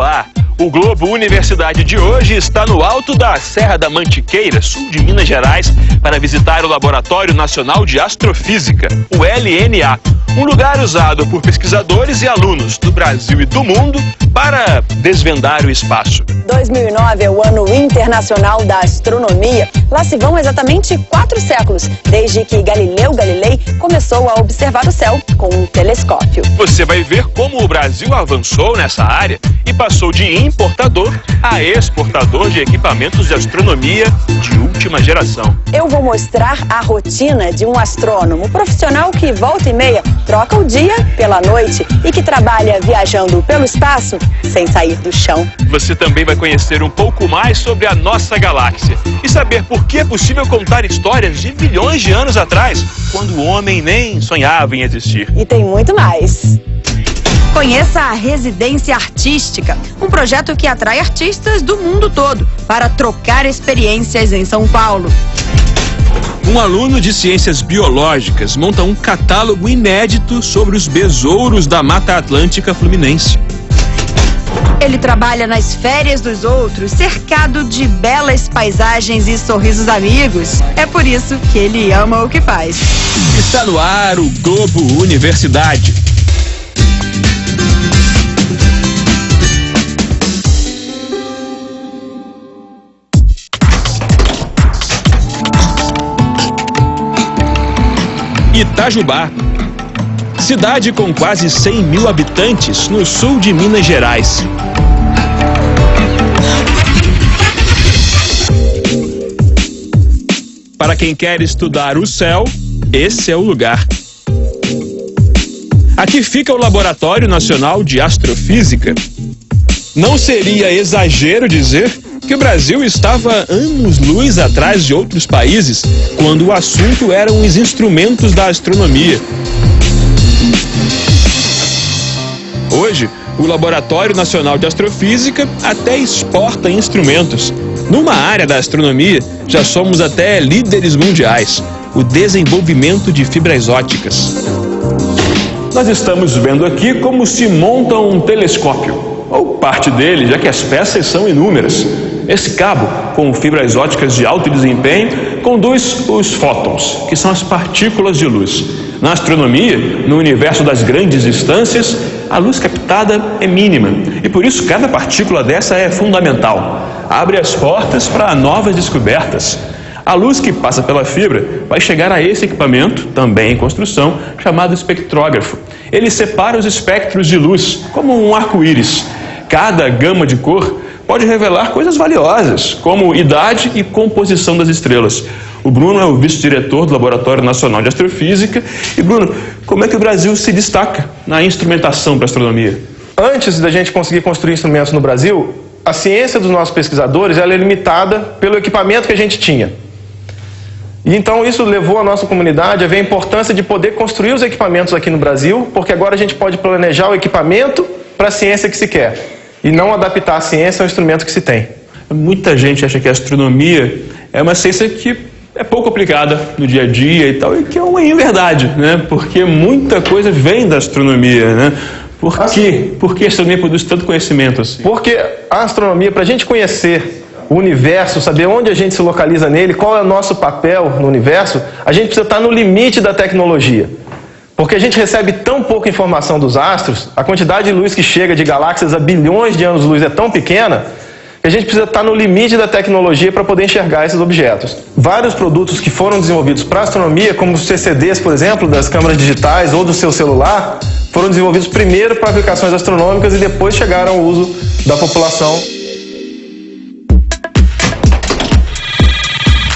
Olá! O Globo Universidade de hoje está no alto da Serra da Mantiqueira, sul de Minas Gerais, para visitar o Laboratório Nacional de Astrofísica, o LNA, um lugar usado por pesquisadores e alunos do Brasil e do mundo para desvendar o espaço. 2009 é o ano internacional da astronomia. Lá se vão exatamente 4 séculos, desde que Galileu Galilei começou a observar o céu com um telescópio. Você vai ver como o Brasil avançou nessa área e passou de importador a exportador de equipamentos de astronomia de última geração. Eu vou mostrar a rotina de um astrônomo profissional que volta e meia troca o dia pela noite e que trabalha viajando pelo espaço sem sair do chão. Você também vai conhecer um pouco mais sobre a nossa galáxia e saber por que é possível contar histórias de bilhões de anos atrás, quando o homem nem sonhava em existir. E tem muito mais. Conheça a Residência Artística, um projeto que atrai artistas do mundo todo para trocar experiências em São Paulo. Um aluno de ciências biológicas monta um catálogo inédito sobre os besouros da Mata Atlântica Fluminense. Ele trabalha nas férias dos outros, cercado de belas paisagens e sorrisos amigos. É por isso que ele ama o que faz. Está no ar o Globo Universidade. Itajubá, cidade com quase 100 mil habitantes no sul de Minas Gerais. Para quem quer estudar o céu, esse é o lugar. Aqui fica o Laboratório Nacional de Astrofísica. Não seria exagero dizer que o Brasil estava anos-luz atrás de outros países quando o assunto eram os instrumentos da astronomia. Hoje, o Laboratório Nacional de Astrofísica até exporta instrumentos. Numa área da astronomia, já somos até líderes mundiais: o desenvolvimento de fibras ópticas. Nós estamos vendo aqui como se monta um telescópio, ou parte dele, já que as peças são inúmeras. Esse cabo, com fibras ópticas de alto desempenho, conduz os fótons, que são as partículas de luz. Na astronomia, no universo das grandes distâncias, a luz captada é mínima e por isso cada partícula dessa é fundamental. Abre as portas para novas descobertas. A luz que passa pela fibra vai chegar a esse equipamento, também em construção, chamado espectrógrafo. Ele separa os espectros de luz, como um arco-íris. Cada gama de cor pode revelar coisas valiosas, como idade e composição das estrelas. O Bruno é o vice-diretor do Laboratório Nacional de Astrofísica. E, Bruno, como é que o Brasil se destaca na instrumentação para a astronomia? Antes da gente conseguir construir instrumentos no Brasil, a ciência dos nossos pesquisadores ela é limitada pelo equipamento que a gente tinha. E então isso levou a nossa comunidade a ver a importância de poder construir os equipamentos aqui no Brasil, porque agora a gente pode planejar o equipamento para a ciência que se quer e não adaptar a ciência ao instrumento que se tem. Muita gente acha que a astronomia é uma ciência que é pouco aplicada no dia a dia e tal, e que é uma inverdade, né? Porque muita coisa vem da astronomia, né? Por quê? Por que a astronomia produz tanto conhecimento assim? Porque a astronomia, para a gente conhecer o universo, saber onde a gente se localiza nele, qual é o nosso papel no universo, a gente precisa estar no limite da tecnologia. Porque a gente recebe tão pouca informação dos astros, a quantidade de luz que chega de galáxias a bilhões de anos-luz é tão pequena, que a gente precisa estar no limite da tecnologia para poder enxergar esses objetos. Vários produtos que foram desenvolvidos para a astronomia, como os CCDs, por exemplo, das câmeras digitais ou do seu celular, foram desenvolvidos primeiro para aplicações astronômicas e depois chegaram ao uso da população.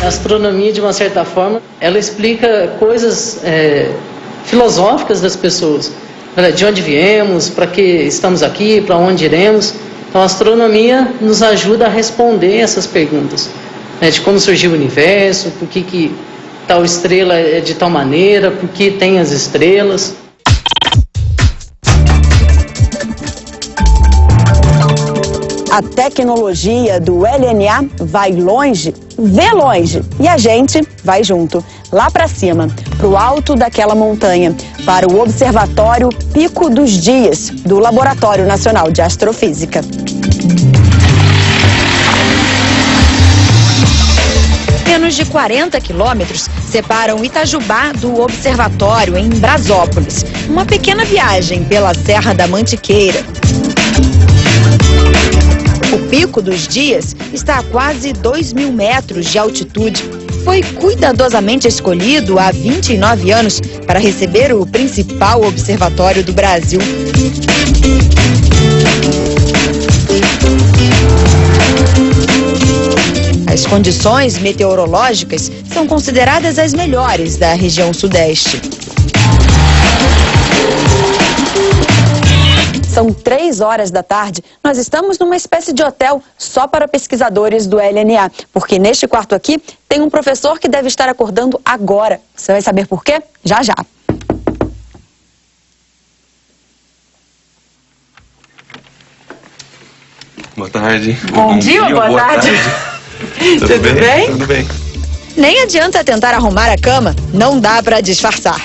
A astronomia, de uma certa forma, ela explica coisas filosóficas das pessoas. De onde viemos, para que estamos aqui, para onde iremos. Então, a astronomia nos ajuda a responder essas perguntas. De como surgiu o universo, por que tal estrela é de tal maneira, por que tem as estrelas. A tecnologia do LNA vai longe, vê longe, e a gente vai junto, lá para cima, para o alto daquela montanha, para o Observatório Pico dos Dias, do Laboratório Nacional de Astrofísica. menos de 40 quilômetros separam Itajubá do observatório em Brasópolis. Uma pequena viagem pela Serra da Mantiqueira. O Pico dos Dias está a quase 2.000 metros de altitude. Foi cuidadosamente escolhido há 29 anos para receber o principal observatório do Brasil. As condições meteorológicas são consideradas as melhores da região sudeste. São 3 horas da tarde, nós estamos numa espécie de hotel só para pesquisadores do LNA, porque neste quarto aqui tem um professor que deve estar acordando agora. Você vai saber por quê? Já já. Boa tarde. Bom dia, boa tarde. Tudo bem? Tudo bem. Nem adianta tentar arrumar a cama, não dá para disfarçar.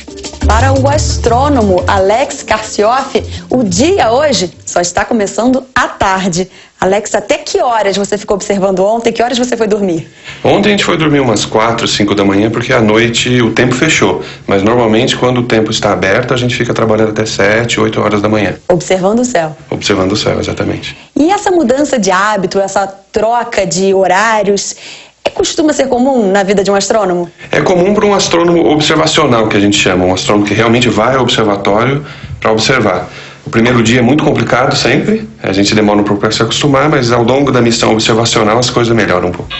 Para o astrônomo Alex Karcioff, o dia hoje só está começando à tarde. Alex, até que horas você ficou observando ontem? Que horas você foi dormir? Ontem a gente foi dormir umas 4, 5 da manhã, porque à noite o tempo fechou. Mas normalmente quando o tempo está aberto, a gente fica trabalhando até 7, 8 horas da manhã. Observando o céu. Observando o céu, exatamente. E essa mudança de hábito, essa troca de horários, costuma ser comum na vida de um astrônomo? É comum para um astrônomo observacional, que a gente chama. Um astrônomo que realmente vai ao observatório para observar. O primeiro dia é muito complicado sempre, a gente demora um pouco para se acostumar, mas ao longo da missão observacional as coisas melhoram um pouco.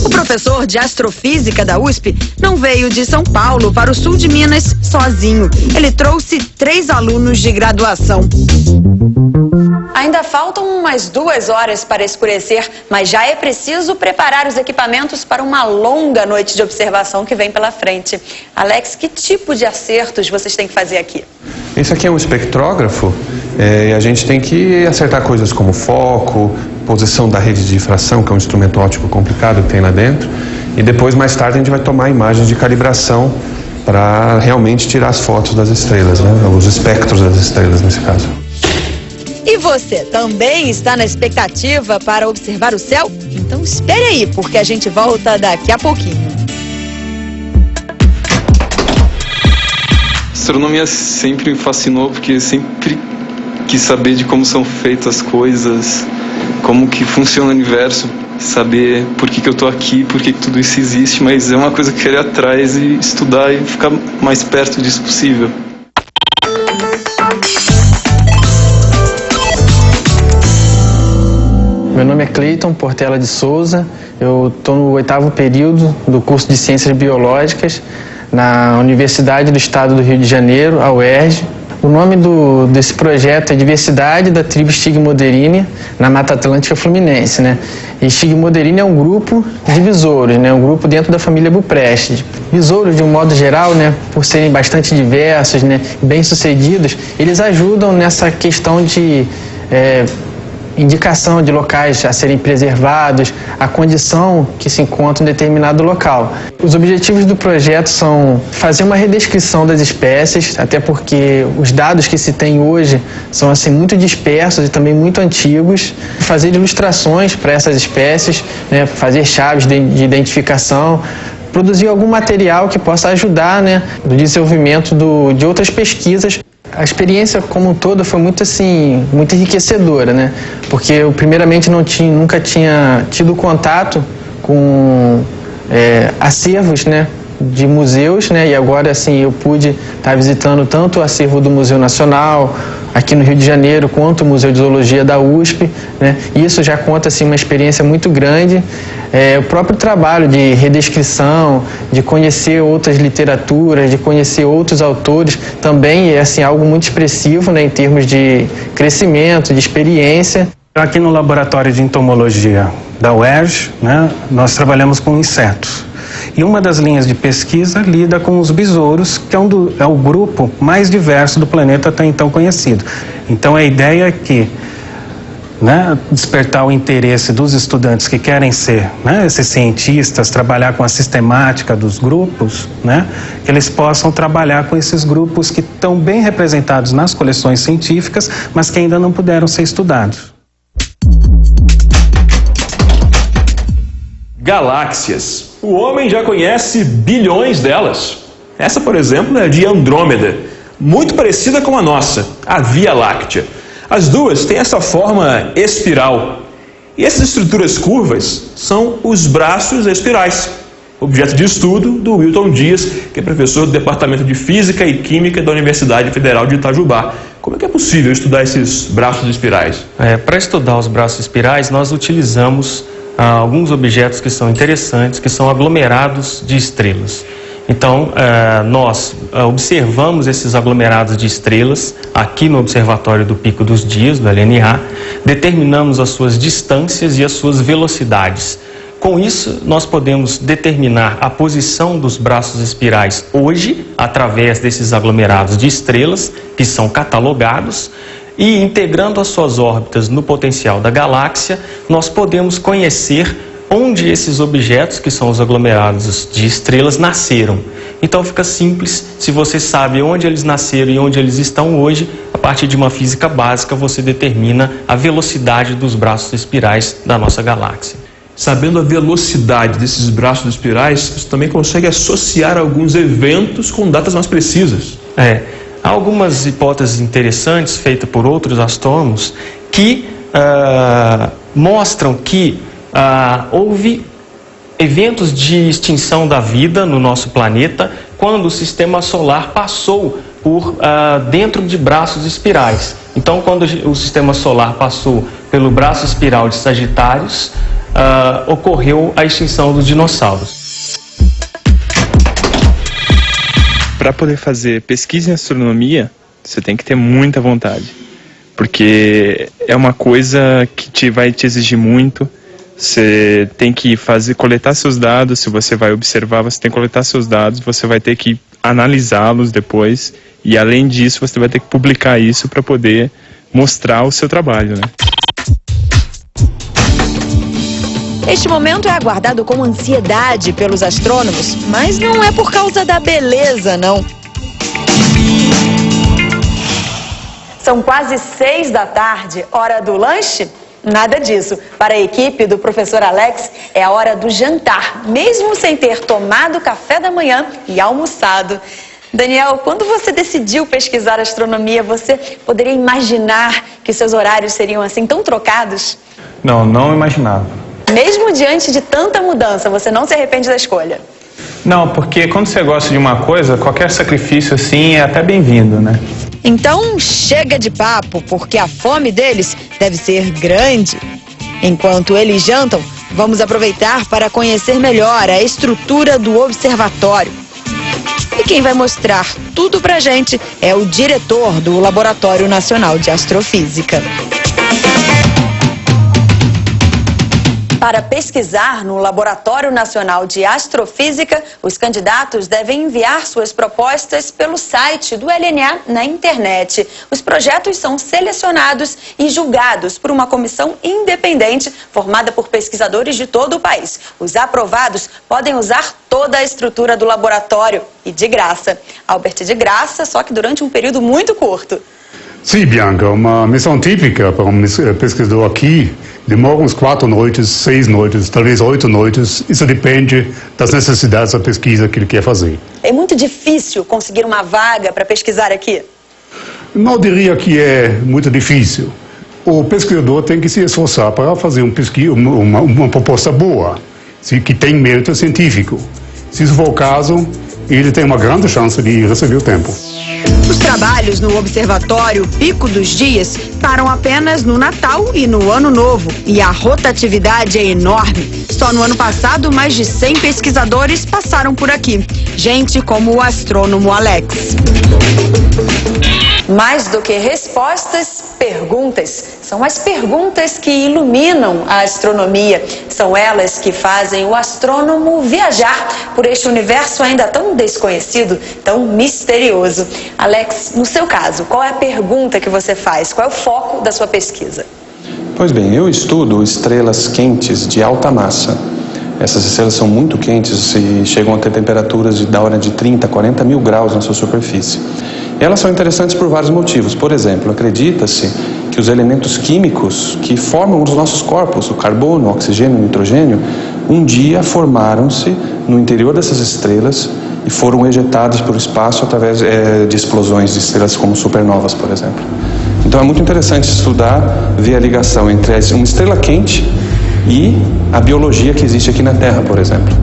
O professor de astrofísica da USP não veio de São Paulo para o sul de Minas sozinho. Ele trouxe 3 alunos de graduação. Ainda faltam umas 2 horas para escurecer, mas já é preciso preparar os equipamentos para uma longa noite de observação que vem pela frente. Alex, que tipo de acertos vocês têm que fazer aqui? Esse aqui é um espectrógrafo e a gente tem que acertar coisas como foco, posição da rede de difração, que é um instrumento óptico complicado que tem lá dentro, e depois, mais tarde, a gente vai tomar imagens de calibração para realmente tirar as fotos das estrelas, né? Os espectros das estrelas nesse caso. E você também está na expectativa para observar o céu? Então espere aí, porque a gente volta daqui a pouquinho. Astronomia sempre me fascinou, porque eu sempre quis saber de como são feitas as coisas, como que funciona o universo, saber por que eu estou aqui, por que tudo isso existe, mas é uma coisa que eu queria ir atrás e estudar e ficar mais perto disso possível. Meu nome é Cleiton Portela de Souza, eu estou no 8º período do curso de Ciências Biológicas na Universidade do Estado do Rio de Janeiro, a UERJ. O nome desse projeto é Diversidade da Tribo Stigmoderina na Mata Atlântica Fluminense, né? E Stigmoderina é um grupo de besouros, né? Um grupo dentro da família Buprestidae. Besouros, de um modo geral, né? Por serem bastante diversos, né? Bem-sucedidos, eles ajudam nessa questão de indicação de locais a serem preservados, a condição que se encontra em determinado local. Os objetivos do projeto são fazer uma redescrição das espécies, até porque os dados que se tem hoje são assim muito dispersos e também muito antigos, fazer ilustrações para essas espécies, né, fazer chaves de identificação, produzir algum material que possa ajudar, né, no desenvolvimento de outras pesquisas. A experiência como um todo foi muito enriquecedora, né? Porque eu primeiramente nunca tinha tido contato com acervos, né, de museus, né? E agora eu pude estar visitando tanto o acervo do Museu Nacional aqui no Rio de Janeiro, quanto o Museu de Zoologia da USP, né? E isso já conta uma experiência muito grande. O próprio trabalho de redescrição, de conhecer outras literaturas, de conhecer outros autores, também é algo muito expressivo, né, em termos de crescimento, de experiência. Aqui no Laboratório de Entomologia da UERJ, né, nós trabalhamos com insetos. E uma das linhas de pesquisa lida com os besouros, que é o grupo mais diverso do planeta até então conhecido. Então a ideia é que, né, despertar o interesse dos estudantes que querem ser, né, esses cientistas, trabalhar com a sistemática dos grupos, né, que eles possam trabalhar com esses grupos que estão bem representados nas coleções científicas, mas que ainda não puderam ser estudados. Galáxias. O homem já conhece bilhões delas. Essa, por exemplo, é a de Andrômeda, muito parecida com a nossa, a Via Láctea. As duas têm essa forma espiral. E essas estruturas curvas são os braços espirais, objeto de estudo do Wilton Dias, que é professor do Departamento de Física e Química da Universidade Federal de Itajubá. Como é que é possível estudar esses braços espirais? Para estudar os braços espirais, nós utilizamos alguns objetos que são interessantes, que são aglomerados de estrelas. Então, nós observamos esses aglomerados de estrelas aqui no Observatório do Pico dos Dias, do LNA, determinamos as suas distâncias e as suas velocidades. Com isso, nós podemos determinar a posição dos braços espirais hoje, através desses aglomerados de estrelas, que são catalogados, e integrando as suas órbitas no potencial da galáxia, nós podemos conhecer onde esses objetos, que são os aglomerados de estrelas, nasceram. Então fica simples, se você sabe onde eles nasceram e onde eles estão hoje, a partir de uma física básica, você determina a velocidade dos braços espirais da nossa galáxia. Sabendo a velocidade desses braços espirais, você também consegue associar alguns eventos com datas mais precisas. Há algumas hipóteses interessantes feitas por outros astrônomos que mostram que houve eventos de extinção da vida no nosso planeta quando o sistema solar passou por dentro de braços espirais. Então, quando o sistema solar passou pelo braço espiral de Sagitários, ocorreu a extinção dos dinossauros. Para poder fazer pesquisa em astronomia, você tem que ter muita vontade, porque é uma coisa que vai te exigir muito. Você tem que coletar seus dados. Se você vai observar, você tem que coletar seus dados, você vai ter que analisá-los depois, e além disso você vai ter que publicar isso para poder mostrar o seu trabalho, né? Este momento é aguardado com ansiedade pelos astrônomos, mas não é por causa da beleza, não. São quase 6 da tarde, hora do lanche? Nada disso. Para a equipe do professor Alex, é a hora do jantar, mesmo sem ter tomado café da manhã e almoçado. Daniel, quando você decidiu pesquisar astronomia, você poderia imaginar que seus horários seriam assim tão trocados? Não imaginava. Mesmo diante de tanta mudança, você não se arrepende da escolha? Não, porque quando você gosta de uma coisa, qualquer sacrifício assim é até bem-vindo, né? Então chega de papo, porque a fome deles deve ser grande. Enquanto eles jantam, vamos aproveitar para conhecer melhor a estrutura do observatório. E quem vai mostrar tudo pra gente é o diretor do Laboratório Nacional de Astrofísica. Para pesquisar no Laboratório Nacional de Astrofísica, os candidatos devem enviar suas propostas pelo site do LNA na internet. Os projetos são selecionados e julgados por uma comissão independente formada por pesquisadores de todo o país. Os aprovados podem usar toda a estrutura do laboratório e de graça. Albert, de graça, só que durante um período muito curto. Sim, Bianca, uma missão típica para um pesquisador aqui demora uns 4 noites, 6 noites, talvez 8 noites. Isso depende das necessidades da pesquisa que ele quer fazer. É muito difícil conseguir uma vaga para pesquisar aqui? Não diria que é muito difícil. O pesquisador tem que se esforçar para fazer uma proposta boa, que tem mérito científico. Se isso for o caso, ele tem uma grande chance de receber o tempo. Os trabalhos no Observatório Pico dos Dias param apenas no Natal e no Ano Novo. E a rotatividade é enorme. Só no ano passado, mais de 100 pesquisadores passaram por aqui. Gente como o astrônomo Alex. Mais do que respostas, perguntas. São as perguntas que iluminam a astronomia. São elas que fazem o astrônomo viajar por este universo ainda tão desconhecido, tão misterioso. Alex, no seu caso, qual é a pergunta que você faz? Qual é o foco da sua pesquisa? Pois bem, eu estudo estrelas quentes de alta massa. Essas estrelas são muito quentes e chegam a ter temperaturas da ordem de 30, 40 mil graus na sua superfície. Elas são interessantes por vários motivos. Por exemplo, acredita-se que os elementos químicos que formam os nossos corpos, o carbono, o oxigênio, o nitrogênio, um dia formaram-se no interior dessas estrelas e foram ejetados para o espaço através de explosões de estrelas como supernovas, por exemplo. Então é muito interessante estudar, ver a ligação entre uma estrela quente e a biologia que existe aqui na Terra, por exemplo.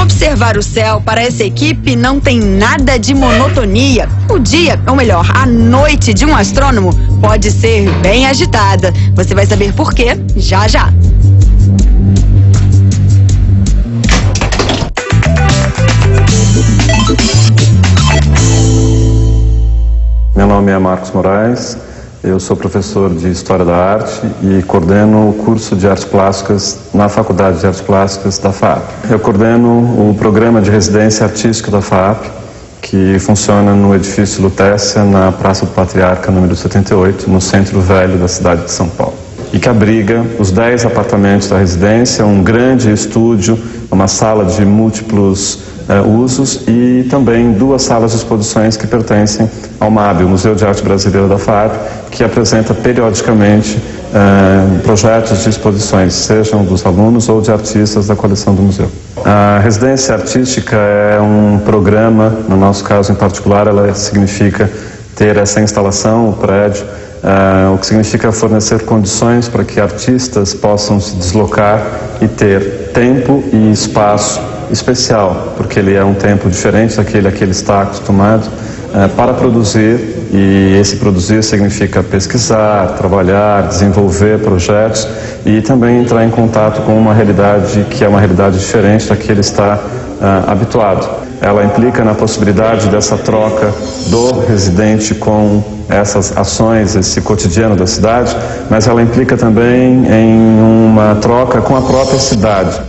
Observar o céu para essa equipe não tem nada de monotonia. O dia, ou melhor, a noite de um astrônomo pode ser bem agitada. Você vai saber por quê já já. Meu nome é Marcos Moraes, eu sou professor de História da Arte e coordeno o curso de Artes Plásticas na Faculdade de Artes Plásticas da FAAP. Eu coordeno o programa de residência artística da FAAP, que funciona no edifício Lutécia, na Praça do Patriarca, número 78, no centro velho da cidade de São Paulo. E que abriga os 10 apartamentos da residência, um grande estúdio, uma sala de múltiplos usos e também 2 salas de exposições que pertencem ao MAB, o Museu de Arte Brasileira da FAAP, que apresenta periodicamente projetos de exposições, sejam dos alunos ou de artistas da coleção do museu. A residência artística é um programa, no nosso caso em particular, ela significa ter essa instalação, o prédio, o que significa fornecer condições para que artistas possam se deslocar e ter tempo e espaço especial, porque ele é um tempo diferente daquele a que ele está acostumado para produzir, e esse produzir significa pesquisar, trabalhar, desenvolver projetos e também entrar em contato com uma realidade que é uma realidade diferente da que ele está habituado. Ela implica na possibilidade dessa troca do residente com essas ações, esse cotidiano da cidade, mas ela implica também em uma troca com a própria cidade.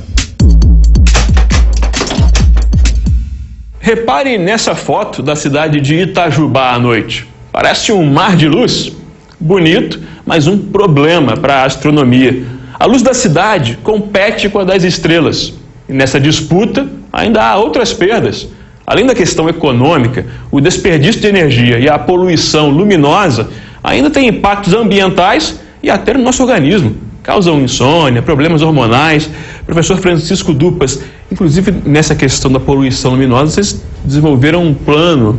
Repare nessa foto da cidade de Itajubá à noite. Parece um mar de luz. Bonito, mas um problema para a astronomia. A luz da cidade compete com a das estrelas. E nessa disputa ainda há outras perdas. Além da questão econômica, o desperdício de energia e a poluição luminosa ainda têm impactos ambientais e até no nosso organismo. Causam insônia, problemas hormonais. Professor Francisco Dupas, inclusive nessa questão da poluição luminosa, vocês desenvolveram um plano,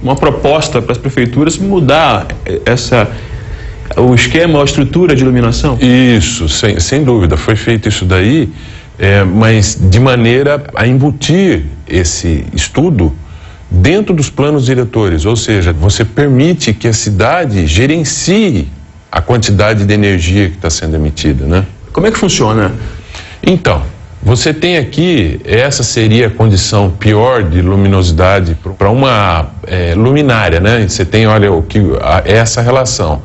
uma proposta para as prefeituras mudar o esquema, a estrutura de iluminação? Isso, sem dúvida, foi feito isso daí, mas de maneira a embutir esse estudo dentro dos planos diretores, ou seja, você permite que a cidade gerencie a quantidade de energia que está sendo emitida, né? Como é que funciona? Então, você tem aqui, essa seria a condição pior de luminosidade para uma luminária, né? Você tem, olha, essa relação.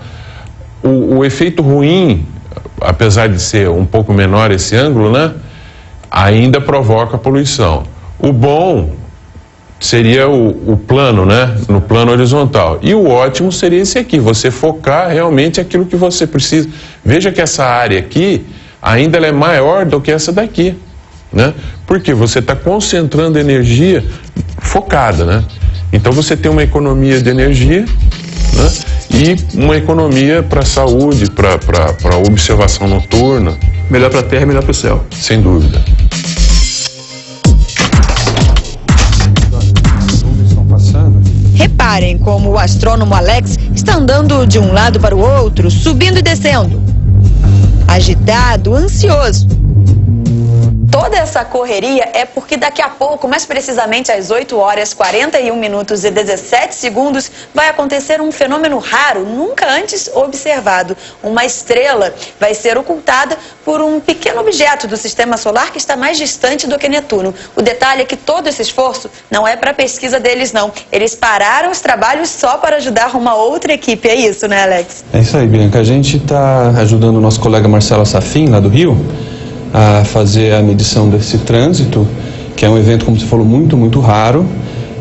O efeito ruim, apesar de ser um pouco menor esse ângulo, né? Ainda provoca poluição. O bom seria o plano, né? No plano horizontal. E o ótimo seria esse aqui, você focar realmente aquilo que você precisa. Veja que essa área aqui, ainda ela é maior do que essa daqui, né? Porque você está concentrando energia focada, né? Então você tem uma economia de energia, né? E uma economia para a saúde, para observação noturna. Melhor para a Terra, melhor para o céu. Sem dúvida. Reparem como o astrônomo Alex está andando de um lado para o outro, subindo e descendo. Agitado, ansioso. Toda essa correria é porque daqui a pouco, mais precisamente às 8 horas 41 minutos e 17 segundos, vai acontecer um fenômeno raro, nunca antes observado. Uma estrela vai ser ocultada por um pequeno objeto do sistema solar que está mais distante do que Netuno. O detalhe é que todo esse esforço não é para a pesquisa deles, não. Eles pararam os trabalhos só para ajudar uma outra equipe. É isso, né, Alex? É isso aí, Bianca. A gente está ajudando o nosso colega Marcelo Safin, lá do Rio, a fazer a medição desse trânsito, que é um evento, como você falou, muito, muito raro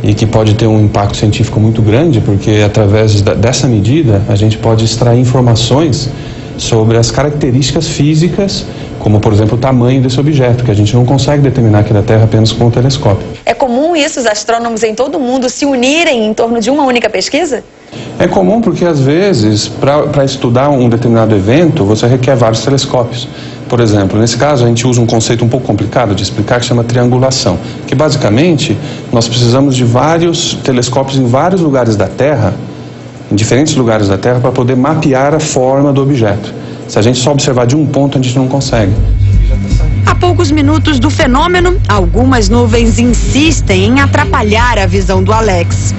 e que pode ter um impacto científico muito grande, porque através dessa medida a gente pode extrair informações sobre as características físicas como por exemplo o tamanho desse objeto, que a gente não consegue determinar aqui da Terra apenas com o telescópio. É comum isso, os astrônomos em todo o mundo se unirem em torno de uma única pesquisa? É comum porque, às vezes, para estudar um determinado evento, você requer vários telescópios. Por exemplo, nesse caso, a gente usa um conceito um pouco complicado de explicar, que chama triangulação, que basicamente nós precisamos de vários telescópios em vários lugares da Terra, em diferentes lugares da Terra, para poder mapear a forma do objeto. Se a gente só observar de um ponto, a gente não consegue. A poucos minutos do fenômeno, algumas nuvens insistem em atrapalhar a visão do Alex.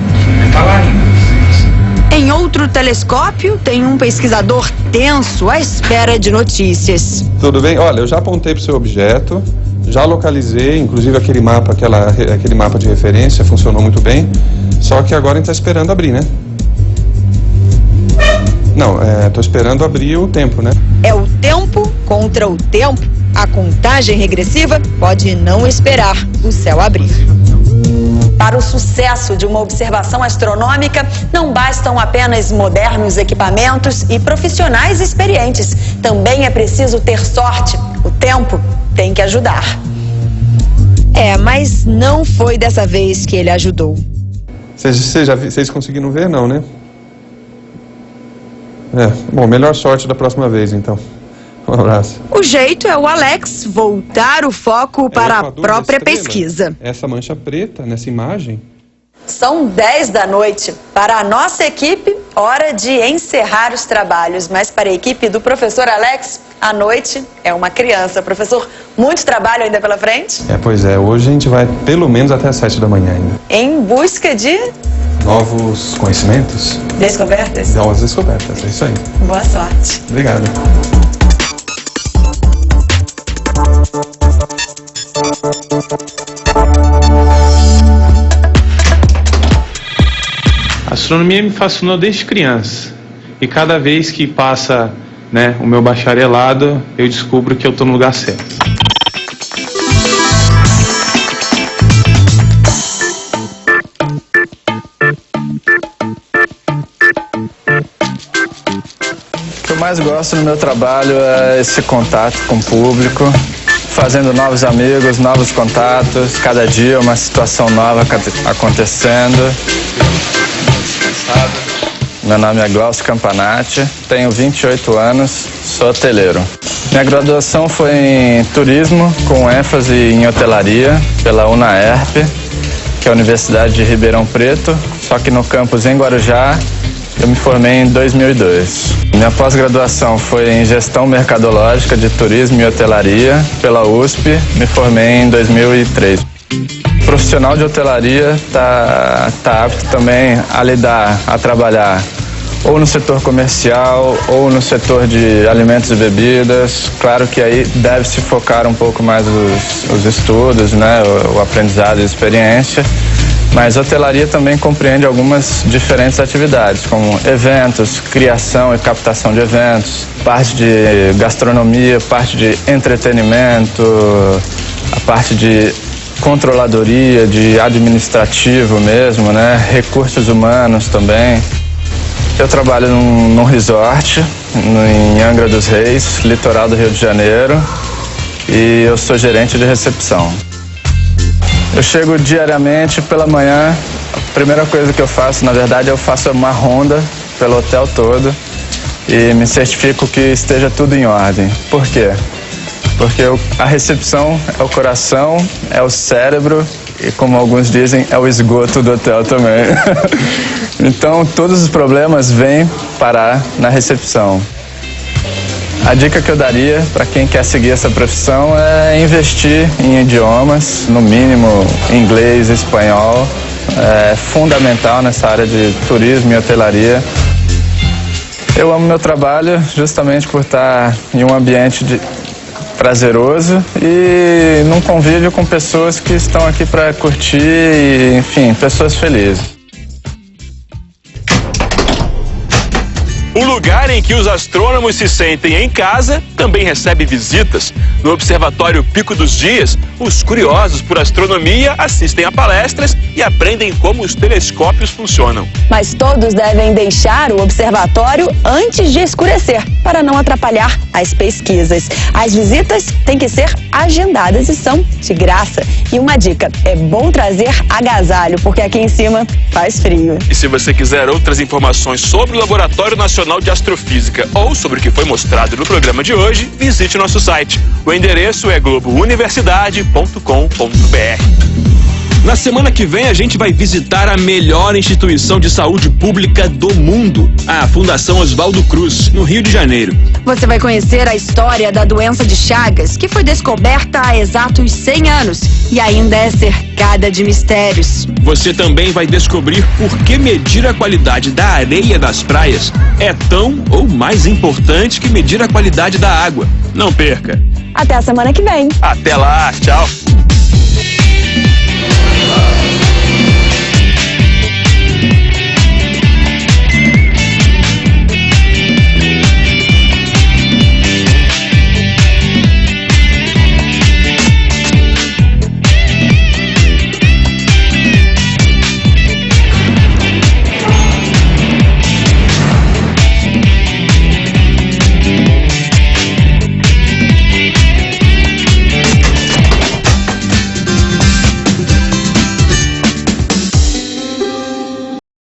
Em outro telescópio, tem um pesquisador tenso à espera de notícias. Tudo bem? Olha, eu já apontei para o seu objeto, já localizei, inclusive aquele mapa de referência funcionou muito bem, só que agora a gente está esperando abrir, né? Não, estou esperando abrir o tempo, né? É o tempo contra o tempo. A contagem regressiva pode não esperar o céu abrir. Para o sucesso de uma observação astronômica, não bastam apenas modernos equipamentos e profissionais experientes. Também é preciso ter sorte. O tempo tem que ajudar. Mas não foi dessa vez que ele ajudou. Vocês conseguiram ver, não, né? Bom, melhor sorte da próxima vez, então. Um abraço. O jeito é o Alex voltar o foco para a própria pesquisa. Essa mancha preta nessa imagem. São 10 da noite. Para a nossa equipe, hora de encerrar os trabalhos. Mas para a equipe do professor Alex, a noite é uma criança. Professor, muito trabalho ainda pela frente? Pois é. Hoje a gente vai pelo menos até as 7 da manhã ainda. Em busca de... novos conhecimentos. Descobertas? Novas descobertas, é isso aí. Boa sorte. Obrigado. A astronomia me fascinou desde criança. E cada vez que passa, o meu bacharelado, eu descubro que eu estou no lugar certo. O que eu mais gosto no meu trabalho é esse contato com o público, fazendo novos amigos, novos contatos, cada dia uma situação nova acontecendo. Meu nome é Glaucio Campanati, tenho 28 anos, sou hoteleiro. Minha graduação foi em turismo, com ênfase em hotelaria, pela UNAERP, que é a Universidade de Ribeirão Preto, só que no campus em Guarujá. Eu me formei em 2002. Minha pós-graduação foi em gestão mercadológica de turismo e hotelaria pela USP. Me formei em 2003. O profissional de hotelaria tá apto também a trabalhar ou no setor comercial ou no setor de alimentos e bebidas. Claro que aí deve se focar um pouco mais os estudos, o aprendizado e a experiência. Mas a hotelaria também compreende algumas diferentes atividades, como eventos, criação e captação de eventos, parte de gastronomia, parte de entretenimento, a parte de controladoria, de administrativo mesmo, recursos humanos também. Eu trabalho num resort em Angra dos Reis, litoral do Rio de Janeiro, e eu sou gerente de recepção. Eu chego diariamente pela manhã, a primeira coisa que eu faço, na verdade, eu faço uma ronda pelo hotel todo e me certifico que esteja tudo em ordem. Por quê? Porque a recepção é o coração, é o cérebro e, como alguns dizem, é o esgoto do hotel também. Então, todos os problemas vêm parar na recepção. A dica que eu daria para quem quer seguir essa profissão é investir em idiomas, no mínimo inglês e espanhol. É fundamental nessa área de turismo e hotelaria. Eu amo meu trabalho justamente por estar em um ambiente prazeroso e num convívio com pessoas que estão aqui para curtir e, enfim, pessoas felizes. Um lugar em que os astrônomos se sentem em casa também recebe visitas. No Observatório Pico dos Dias, os curiosos por astronomia assistem a palestras e aprendem como os telescópios funcionam. Mas todos devem deixar o observatório antes de escurecer, para não atrapalhar as pesquisas. As visitas têm que ser agendadas e são de graça. E uma dica, é bom trazer agasalho, porque aqui em cima faz frio. E se você quiser outras informações sobre o Laboratório Nacional de Astrofísica ou sobre o que foi mostrado no programa de hoje, visite o nosso site. O endereço é globouniversidade.com.br. Na semana que vem, a gente vai visitar a melhor instituição de saúde pública do mundo, a Fundação Oswaldo Cruz, no Rio de Janeiro. Você vai conhecer a história da doença de Chagas, que foi descoberta há exatos 100 anos e ainda é cercada de mistérios. Você também vai descobrir por que medir a qualidade da areia das praias é tão ou mais importante que medir a qualidade da água. Não perca! Até a semana que vem. Até lá, tchau!